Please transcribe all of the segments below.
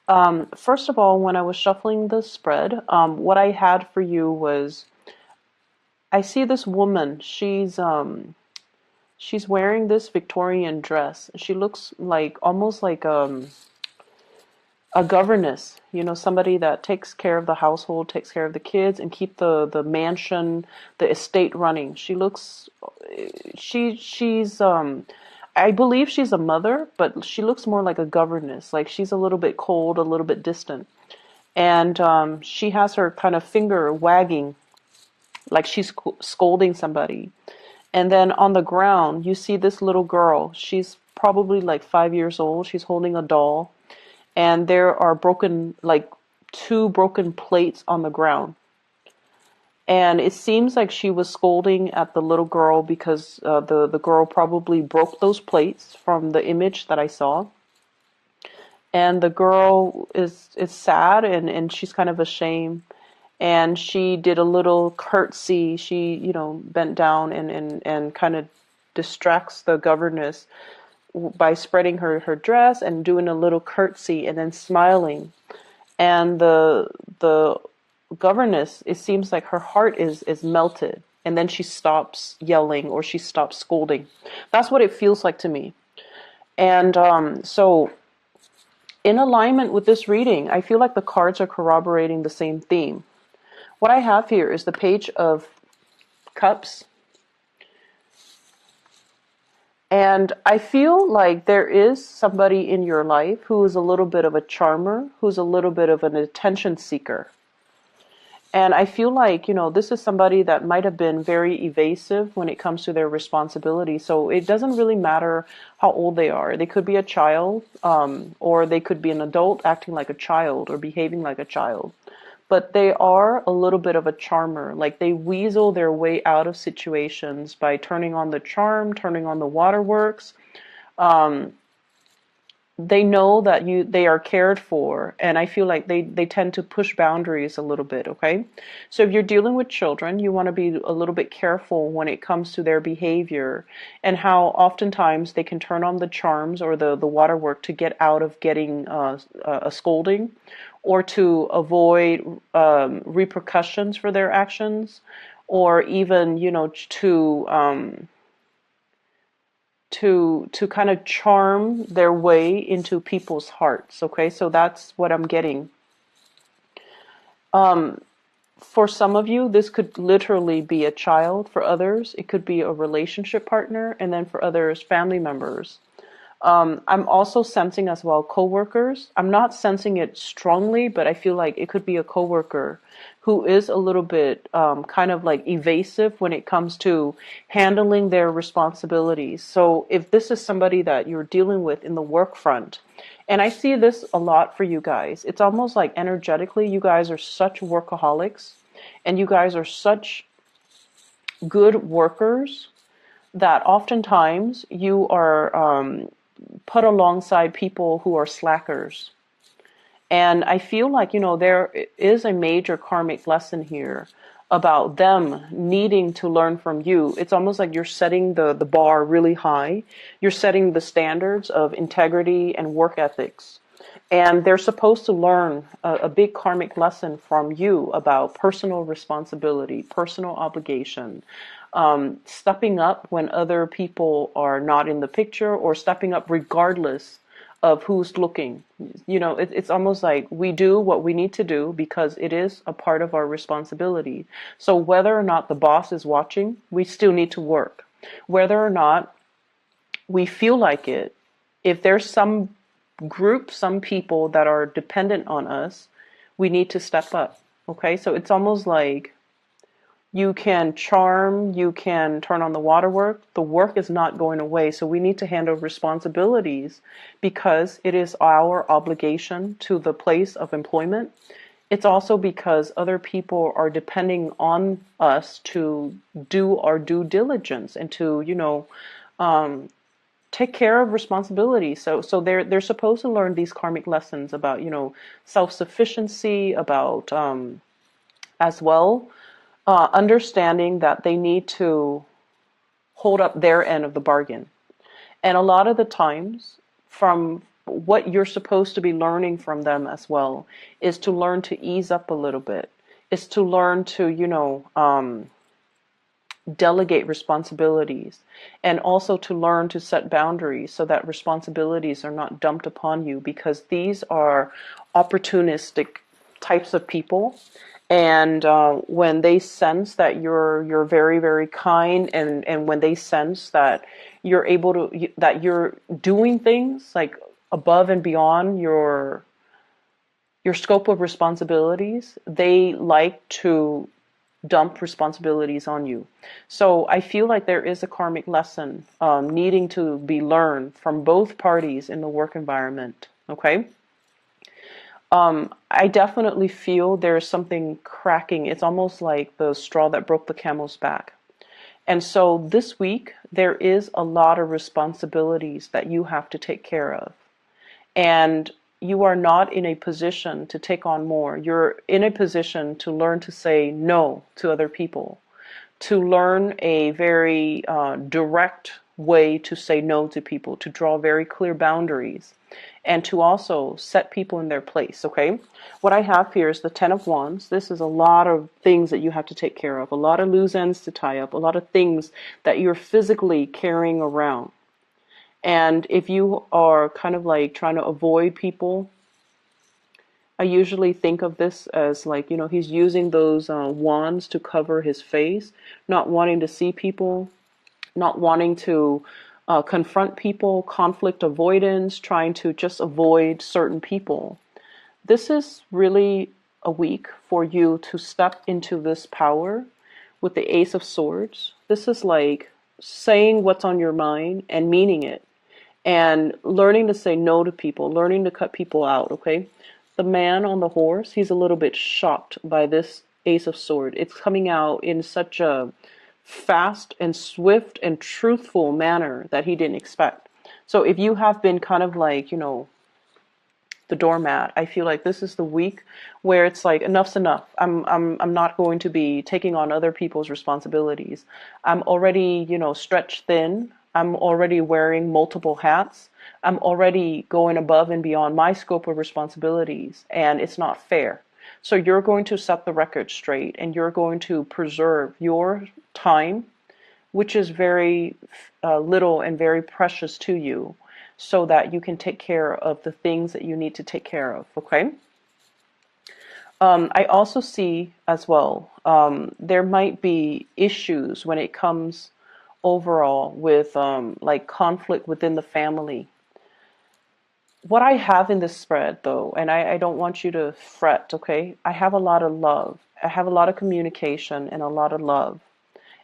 First of all, when I was shuffling the spread, what I had for you was I see this woman. She's wearing this Victorian dress. She looks like almost like a governess, somebody that takes care of the household, takes care of the kids, and keep the mansion, the estate running. She's I believe she's a mother, but she looks more like a governess. Like she's a little bit cold, a little bit distant, and she has her kind of finger wagging, like she's scolding somebody. And then on the ground, you see this little girl. She's probably like 5 years old. She's holding a doll, and there are like two broken plates on the ground. And it seems like she was scolding at the little girl because the girl probably broke those plates from the image that I saw. And the girl is sad, and she's kind of ashamed. And she did a little curtsy. She, bent down and kind of distracts the governess by spreading her dress and doing a little curtsy and then smiling. And the governess, it seems like her heart is melted, and then she stops yelling or she stops scolding. That's what it feels like to me. And so in alignment with this reading, I feel like the cards are corroborating the same theme. What I have here is the Page of Cups. And I feel like there is somebody in your life who is a little bit of a charmer, who's a little bit of an attention seeker. And I feel like, this is somebody that might have been very evasive when it comes to their responsibility. So it doesn't really matter how old they are. They could be a child, or they could be an adult acting like a child or behaving like a child. But they are a little bit of a charmer. Like they weasel their way out of situations by turning on the charm, turning on the waterworks. They know that they are cared for, and I feel like they tend to push boundaries a little bit. Okay, so if you're dealing with children, you want to be a little bit careful when it comes to their behavior and how oftentimes they can turn on the charms or the waterwork to get out of getting a scolding, or to avoid repercussions for their actions, or even to kind of charm their way into people's hearts. Okay, so that's what I'm getting. For some of you, this could literally be a child. For others, it could be a relationship partner, and then for others, family members. I'm also sensing as well coworkers. I'm not sensing it strongly, but I feel like it could be a coworker who is a little bit kind of like evasive when it comes to handling their responsibilities. So if this is somebody that you're dealing with in the work front, and I see this a lot for you guys, it's almost like energetically, you guys are such workaholics, and you guys are such good workers that oftentimes you are put alongside people who are slackers. And I feel like, there is a major karmic lesson here about them needing to learn from you. It's almost like you're setting the bar really high. You're setting the standards of integrity and work ethics. And they're supposed to learn a big karmic lesson from you about personal responsibility, personal obligation, stepping up when other people are not in the picture, or stepping up regardless of who's looking. It's almost like we do what we need to do because it is a part of our responsibility. So whether or not the boss is watching, we still need to work. Whether or not we feel like it, if there's some group, some people that are dependent on us, we need to step up. Okay, so it's almost like you can charm, you can turn on the waterwork. The work is not going away, so we need to handle responsibilities because it is our obligation to the place of employment. It's also because other people are depending on us to do our due diligence and to, take care of responsibility. So they're supposed to learn these karmic lessons about, self-sufficiency, about as well understanding that they need to hold up their end of the bargain. And a lot of the times, from what you're supposed to be learning from them as well is to learn to ease up a little bit, is to learn to, delegate responsibilities, and also to learn to set boundaries so that responsibilities are not dumped upon you, because these are opportunistic types of people. And when they sense that you're very, very kind, and when they sense that you're able to, that you're doing things like above and beyond your scope of responsibilities, they like to dump responsibilities on you. So I feel like there is a karmic lesson needing to be learned from both parties in the work environment. Okay. I definitely feel there's something cracking. It's almost like the straw that broke the camel's back. And so this week, there is a lot of responsibilities that you have to take care of. And you are not in a position to take on more. You're in a position to learn to say no to other people, to learn a very direct way to say no to people, to draw very clear boundaries, and to also set people in their place, okay? What I have here is the Ten of Wands. This is a lot of things that you have to take care of, a lot of loose ends to tie up, a lot of things that you're physically carrying around. And if you are kind of like trying to avoid people, I usually think of this as like, he's using those wands to cover his face, not wanting to see people, not wanting to confront people, conflict avoidance, trying to just avoid certain people. This is really a week for you to step into this power with the Ace of Swords. This is like saying what's on your mind and meaning it, and learning to say no to people, learning to cut people out, okay? The man on the horse, he's a little bit shocked by this Ace of Swords. It's coming out in such a fast and swift and truthful manner that he didn't expect. So if you have been kind of like, the doormat, I feel like this is the week where it's like enough's enough. I'm not going to be taking on other people's responsibilities. I'm already, stretched thin. I'm already wearing multiple hats. I'm already going above and beyond my scope of responsibilities, and it's not fair. So you're going to set the record straight, and you're going to preserve your time, which is very little and very precious to you, so that you can take care of the things that you need to take care of, okay? I also see as well, there might be issues when it comes overall with like conflict within the family. What I have in this spread though, and I don't want you to fret, okay? I have a lot of love. I have a lot of communication and a lot of love.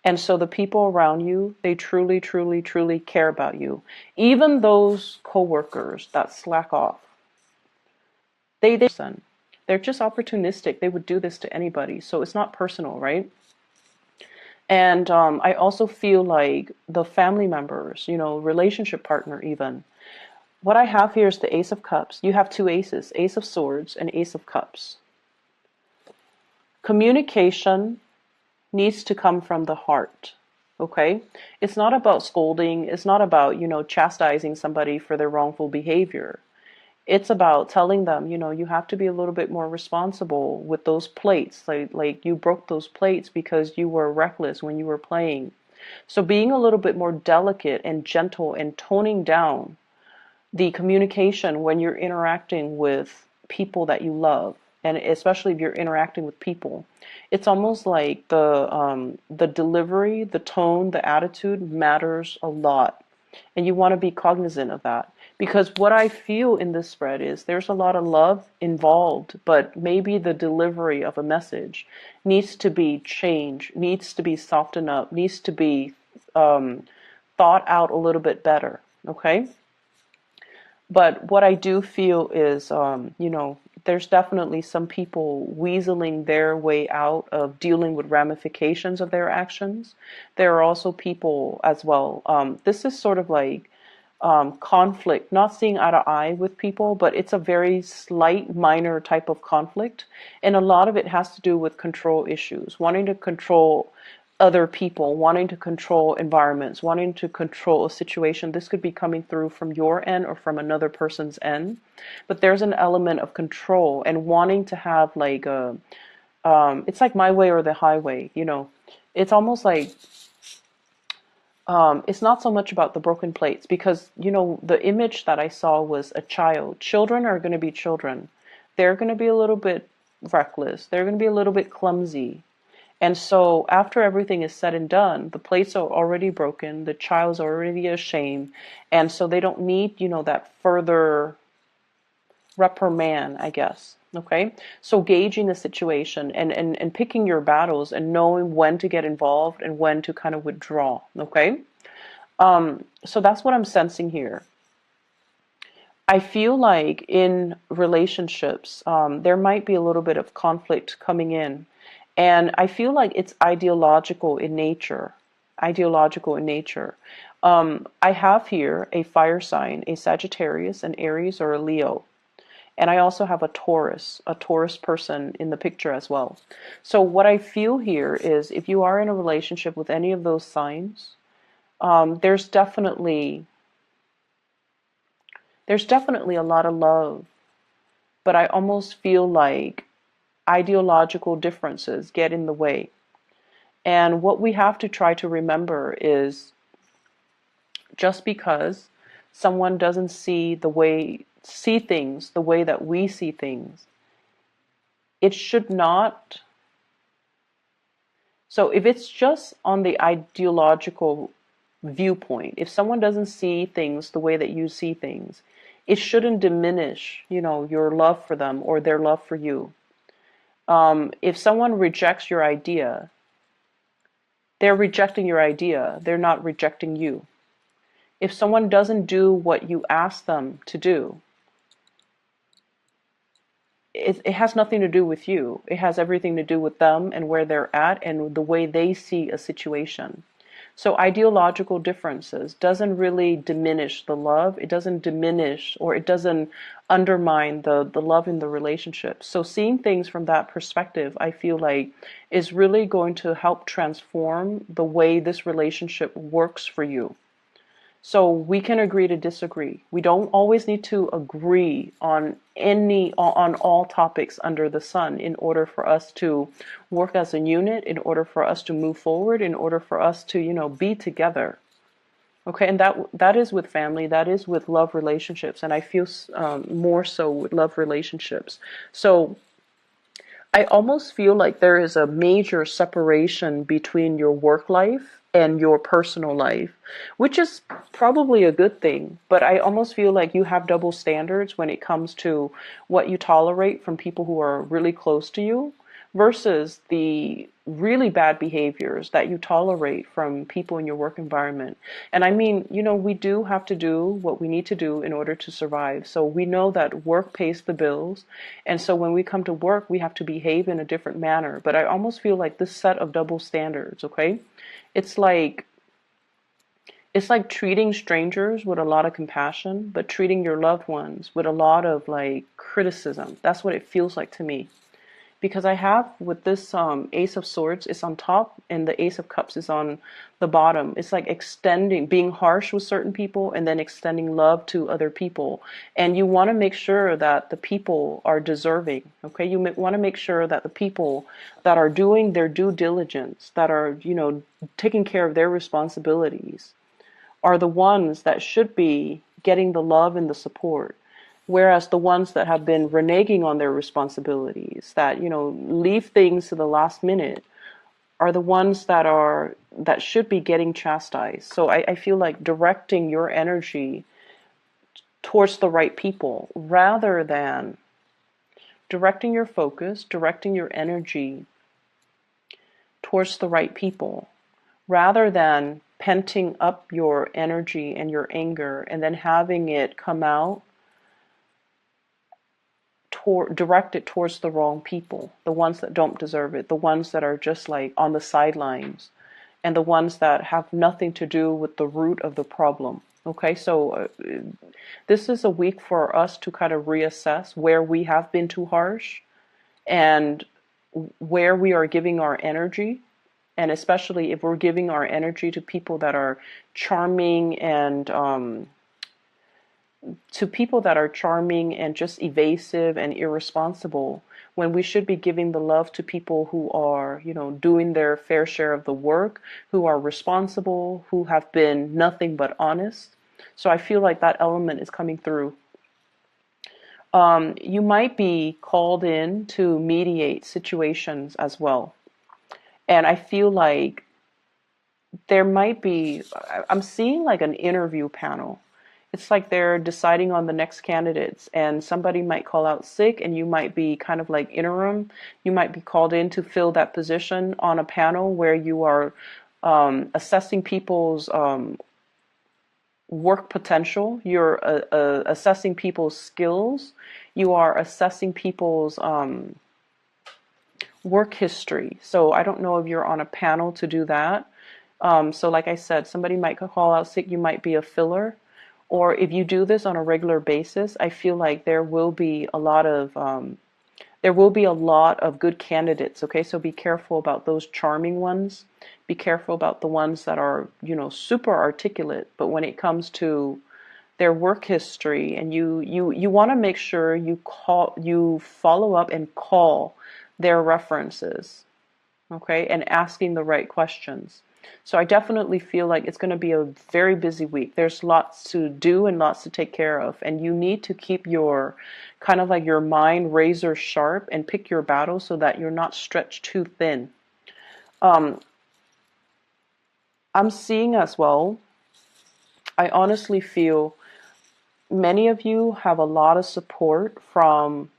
And so the people around you, they truly, truly, truly care about you. Even those coworkers that slack off, they're just opportunistic. They would do this to anybody. So it's not personal, right? And I also feel like the family members, relationship partner even. What I have here is the Ace of Cups. You have two aces, Ace of Swords and Ace of Cups. Communication needs to come from the heart, okay? It's not about scolding. It's not about, chastising somebody for their wrongful behavior. It's about telling them, you have to be a little bit more responsible with those plates. Like you broke those plates because you were reckless when you were playing. So being a little bit more delicate and gentle and toning down the communication when you're interacting with people that you love, and especially if you're interacting with people, it's almost like the delivery, the tone, the attitude matters a lot, and you want to be cognizant of that. Because what I feel in this spread is there's a lot of love involved, but maybe the delivery of a message needs to be changed, needs to be softened up, needs to be thought out a little bit better, okay? But what I do feel is, there's definitely some people weaseling their way out of dealing with ramifications of their actions. There are also people as well. This is sort of like conflict, not seeing eye to eye with people, but it's a very slight, minor type of conflict. And a lot of it has to do with control issues, wanting to control other people, wanting to control environments, wanting to control a situation. This could be coming through from your end or from another person's end. But there's an element of control and wanting to have like a, it's like my way or the highway, you know. It's almost like, it's not so much about the broken plates because, you know, the image that I saw was a child. Children are going to be children. They're going to be a little bit reckless. They're going to be a little bit clumsy. And so after everything is said and done, the plates are already broken, the child's already ashamed, and so they don't need, you know, that further reprimand, I guess. Okay? So gauging the situation and picking your battles and knowing when to get involved and when to kind of withdraw. Okay? So that's what I'm sensing here. I feel like in relationships, there might be a little bit of conflict coming in. And I feel like it's ideological in nature. Ideological in nature. I have here a fire sign, a Sagittarius, an Aries, or a Leo. And I also have a Taurus person in the picture as well. So what I feel here is if you are in a relationship with any of those signs, there's definitely a lot of love, but I almost feel like ideological differences get in the way. And what we have to try to remember is just because someone doesn't see things the way that we see things, it should not. So if it's just on the ideological viewpoint, if someone doesn't see things the way that you see things, it shouldn't diminish, you know, your love for them or their love for you. If someone rejects your idea, they're rejecting your idea. They're not rejecting you. If someone doesn't do what you ask them to do, it has nothing to do with you. It has everything to do with them and where they're at and the way they see a situation. So ideological differences doesn't really diminish the love. It doesn't diminish or it doesn't undermine the love in the relationship. So seeing things from that perspective, I feel like is really going to help transform the way this relationship works for you. So we can agree to disagree. We don't always need to agree on all topics under the sun in order for us to work as a unit, in order for us to move forward, in order for us to, you know, be together. Okay, and that is with family, that is with love relationships, and I feel more so with love relationships. So I almost feel like there is a major separation between your work life and your personal life, which is probably a good thing. But I almost feel like you have double standards when it comes to what you tolerate from people who are really close to you versus the really bad behaviors that you tolerate from people in your work environment. And I mean, you know, we do have to do what we need to do in order to survive. So we know that work pays the bills. And so when we come to work, we have to behave in a different manner. But I almost feel like this set of double standards, okay? It's like treating strangers with a lot of compassion, but treating your loved ones with a lot of like criticism. That's what it feels like to me. Because I have with this Ace of Swords is on top and the Ace of Cups is on the bottom. It's like being harsh with certain people and then extending love to other people. And you want to make sure that the people are deserving, okay? You want to make sure that the people that are doing their due diligence, that are, you know, taking care of their responsibilities, are the ones that should be getting the love and the support. Whereas the ones that have been reneging on their responsibilities, that, you know, leave things to the last minute, are the ones that should be getting chastised. So I feel like directing your energy towards the right people rather than directing your focus, directing your energy towards the right people rather than penting up your energy and your anger and then having it come out directed towards the wrong people, the ones that don't deserve it, the ones that are just like on the sidelines, and the ones that have nothing to do with the root of the problem. Okay, so this is a week for us to kind of reassess where we have been too harsh and where we are giving our energy And especially if we're giving our energy to people that are charming and just evasive and irresponsible, when we should be giving the love to people who are, doing their fair share of the work, who are responsible, who have been nothing but honest. So I feel like that element is coming through. You might be called in to mediate situations as well. And I feel like there might be, I'm seeing like an interview panel. It's like they're deciding on the next candidates, and somebody might call out sick, and you might be kind of like interim. You might be called in to fill that position on a panel where you are assessing people's work potential. You're assessing people's skills. You are assessing people's work history. So I don't know if you're on a panel to do that. So like I said, somebody might call out sick, you might be a filler. Or if you do this on a regular basis, I feel like there will be a lot of good candidates, okay? So be careful about those charming ones. Be careful about the ones that are, super articulate, but when it comes to their work history, and you want to make sure you follow up and call their references, okay? And asking the right questions. So I definitely feel like it's going to be a very busy week. There's lots to do and lots to take care of. And you need to keep your kind of like your mind razor sharp and pick your battles so that you're not stretched too thin. I'm seeing as well, I honestly feel many of you have a lot of support from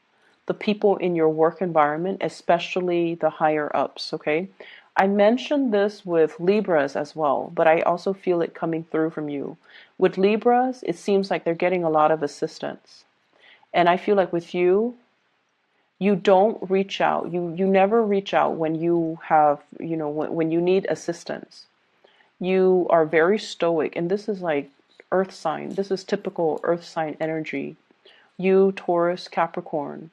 the people in your work environment, especially the higher ups, okay? I mentioned this with Libras as well, but I also feel it coming through from you. With Libras, it seems like they're getting a lot of assistance. And I feel like with you, you don't reach out. You never reach out when you have, when you need assistance. You are very stoic, and this is like earth sign. This is typical earth sign energy. You, Taurus, Capricorn,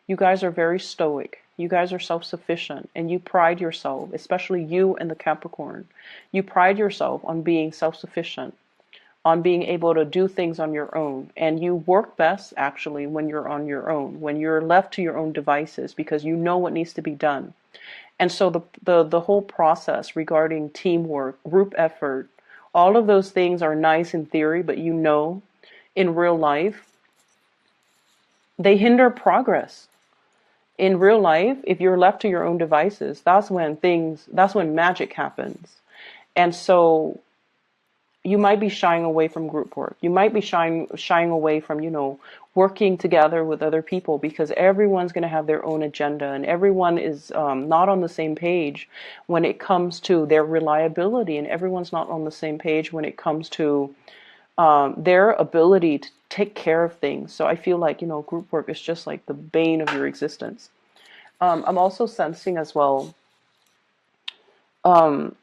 you guys are very stoic. You guys are self-sufficient, and you pride yourself, especially you and the Capricorn. You pride yourself on being self-sufficient, on being able to do things on your own. And you work best actually when you're on your own, when you're left to your own devices, because you know what needs to be done. And so the whole process regarding teamwork, group effort, all of those things are nice in theory, but in real life, they hinder progress. In real life, if you're left to your own devices, that's when magic happens. And so you might be shying away from group work. You might be shying away from, working together with other people, because everyone's going to have their own agenda, and everyone is not on the same page when it comes to their reliability, and everyone's not on the same page when it comes to their ability to take care of things. So I feel like, group work is just like the bane of your existence. I'm also sensing as well, um,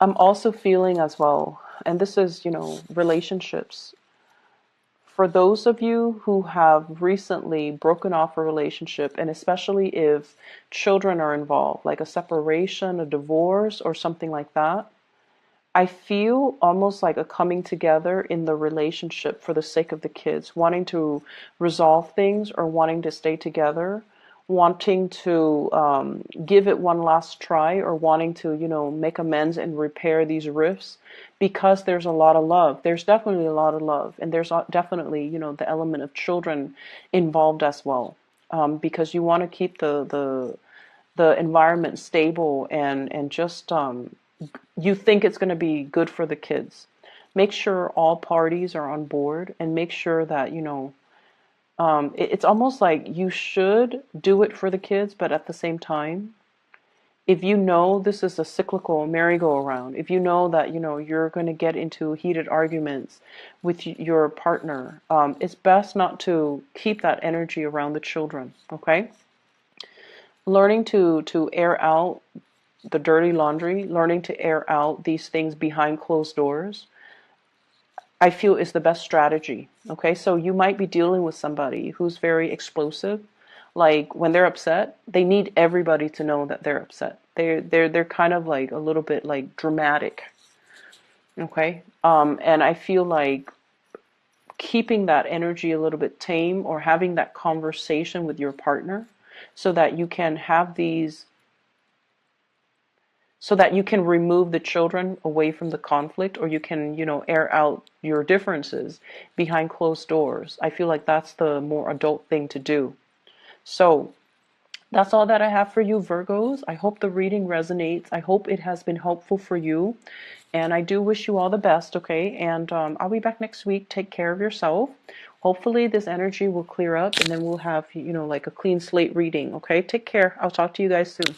I'm also feeling as well, and this is, relationships. For those of you who have recently broken off a relationship, and especially if children are involved, like a separation, a divorce, or something like that, I feel almost like a coming together in the relationship for the sake of the kids, wanting to resolve things or wanting to stay together, wanting to give it one last try, or wanting to, make amends and repair these rifts, because there's a lot of love. There's definitely a lot of love. And there's definitely, the element of children involved as well. Because you want to keep the environment stable and just you think it's going to be good for the kids. Make sure all parties are on board, and make sure that, it's almost like you should do it for the kids, but at the same time, if you know this is a cyclical merry-go-round, if you know that, you're going to get into heated arguments with your partner, it's best not to keep that energy around the children, okay? Learning to air out the dirty laundry, learning to air out these things behind closed doors, I feel is the best strategy. Okay, so you might be dealing with somebody who's very explosive, Like when they're upset, they need everybody to know that they're upset. They're kind of like a little bit like dramatic. Okay. And I feel like keeping that energy a little bit tame, or having that conversation with your partner so that you can have these, so that you can remove the children away from the conflict, or you can, air out your differences behind closed doors. I feel like that's the more adult thing to do. So that's all that I have for you, Virgos. I hope the reading resonates. I hope it has been helpful for you. And I do wish you all the best, okay? And I'll be back next week. Take care of yourself. Hopefully this energy will clear up, and then we'll have, like a clean slate reading, okay? Take care. I'll talk to you guys soon.